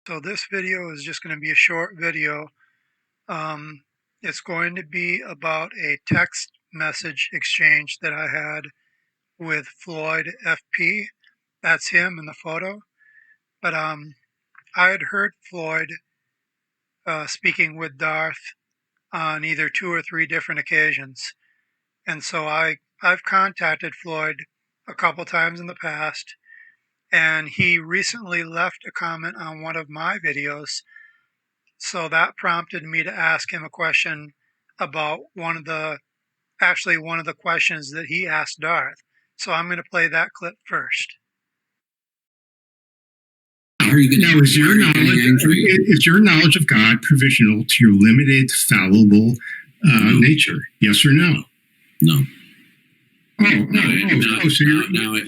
So this video is just going to be a short video. It's going to be about a text message exchange that I had with Floyd FP. That's him in the photo. But I had heard Floyd speaking with Darth on either 2 or 3 different occasions. And so I've contacted Floyd a couple times in the past, and he recently left a comment on one of my videos. So that prompted me to ask him a question about one of the questions that he asked Darth. So I'm going to play that clip first. Now, is your knowledge of God provisional to your limited, fallible nature? Yes or no? No. So you're infallible.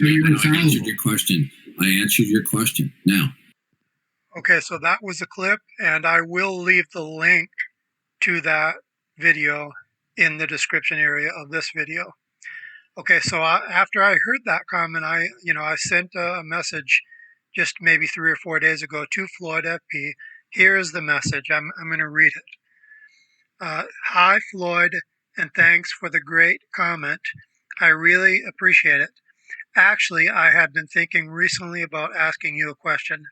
I answered your question. I answered your question. Now. Okay, so that was a clip, and I will leave the link to that video in the description area of this video. Okay, so after I heard that comment, I sent a message just maybe 3 or 4 days ago to Floyd FP. Here is the message. I'm going to read it. Hi, Floyd, and thanks for the great comment. I really appreciate it. Actually, I had been thinking recently about asking you a question.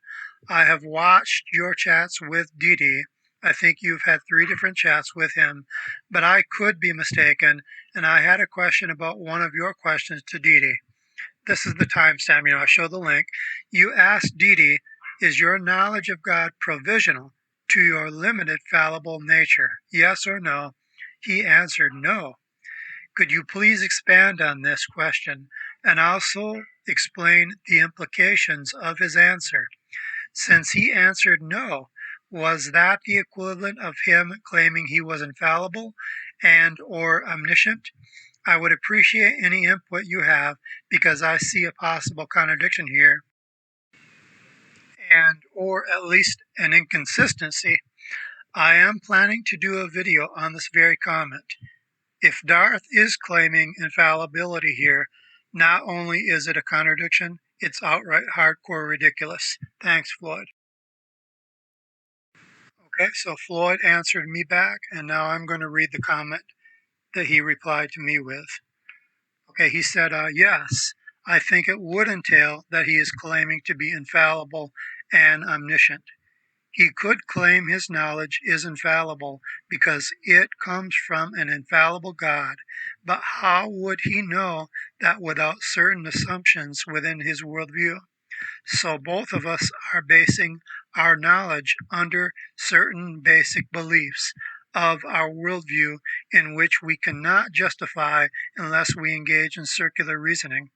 I have watched your chats with 𝐷𝐷. I think you've had 3 different chats with him, but I could be mistaken, and I had a question about one of your questions to 𝐷𝐷. This is the timestamp. I show the link. You asked 𝐷𝐷, is your knowledge of God provisional to your limited fallible nature? Yes or no? He answered no. Could you please expand on this question and also explain the implications of his answer? Since he answered no, was that the equivalent of him claiming he was infallible and or omniscient? I would appreciate any input you have because I see a possible contradiction here and or at least an inconsistency. I am planning to do a video on this very comment. If Darth is claiming infallibility here, not only is it a contradiction, it's outright hardcore ridiculous. Thanks, Floyd. Okay, so Floyd answered me back, and now I'm going to read the comment that he replied to me with. Okay, he said, yes, I think it would entail that he is claiming to be infallible and omniscient. He could claim his knowledge is infallible because it comes from an infallible God, but how would he know that without certain assumptions within his worldview? So both of us are basing our knowledge under certain basic beliefs of our worldview in which we cannot justify unless we engage in circular reasoning.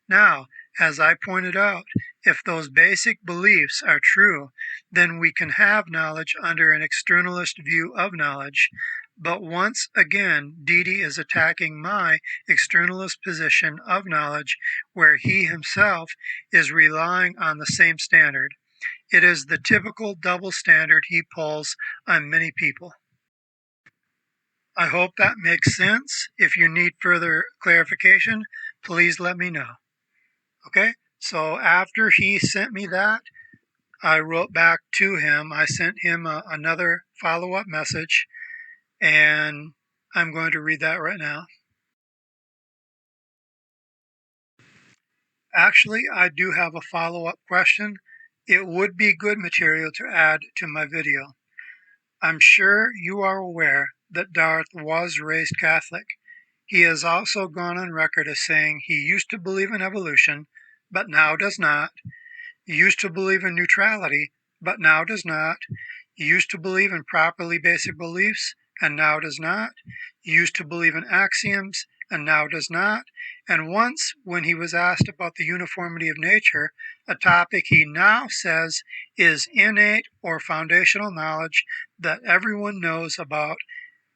Now, as I pointed out, if those basic beliefs are true, then we can have knowledge under an externalist view of knowledge. But once again, 𝐷𝐷 is attacking my externalist position of knowledge, where he himself is relying on the same standard. It is the typical double standard he pulls on many people. I hope that makes sense. If you need further clarification, please let me know. Okay, so after he sent me that, I wrote back to him. I sent him another follow-up message, and I'm going to read that right now. Actually, I do have a follow-up question. It would be good material to add to my video. I'm sure you are aware that Darth was raised Catholic. He has also gone on record as saying he used to believe in evolution, but now does not. He used to believe in neutrality, but now does not. He used to believe in properly basic beliefs, and now does not. He used to believe in axioms, and now does not. And once, when he was asked about the uniformity of nature, a topic he now says is innate or foundational knowledge that everyone knows about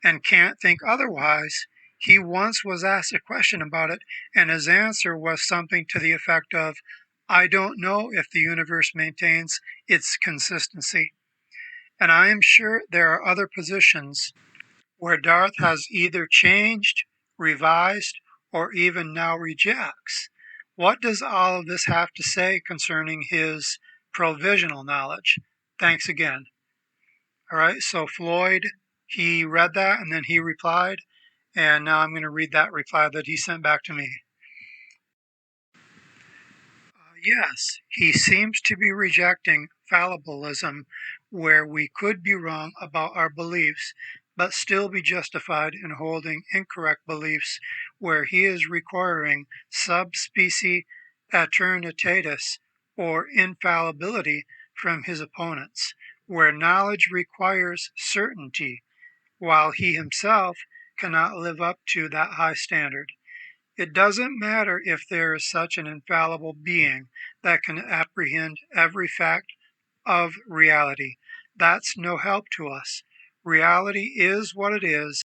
and can't think otherwise, he once was asked a question about it, and his answer was something to the effect of, I don't know if the universe maintains its consistency. And I am sure there are other positions where Darth has either changed, revised, or even now rejects. What does all of this have to say concerning his provisional knowledge? Thanks again. All right, so Floyd, he read that and then he replied, and now I'm going to read that reply that he sent back to me. Yes, he seems to be rejecting fallibilism, where we could be wrong about our beliefs, but still be justified in holding incorrect beliefs, where he is requiring subspecie aeternitatis, or infallibility, from his opponents, where knowledge requires certainty, while he himself cannot live up to that high standard. It doesn't matter if there is such an infallible being that can apprehend every fact of reality. That's no help to us. Reality is what it is,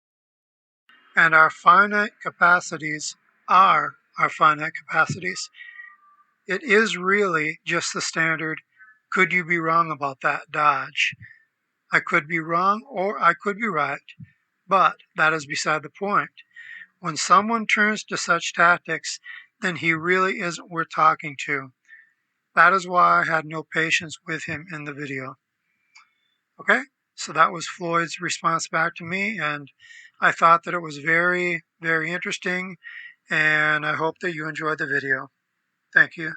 and our finite capacities are our finite capacities. It is really just the standard, could you be wrong about that, dodge. I could be wrong or I could be right, but that is beside the point. When someone turns to such tactics, then he really isn't worth talking to. That is why I had no patience with him in the video. Okay, so that was Floyd's response back to me, and I thought that it was very, very interesting, and I hope that you enjoyed the video. Thank you.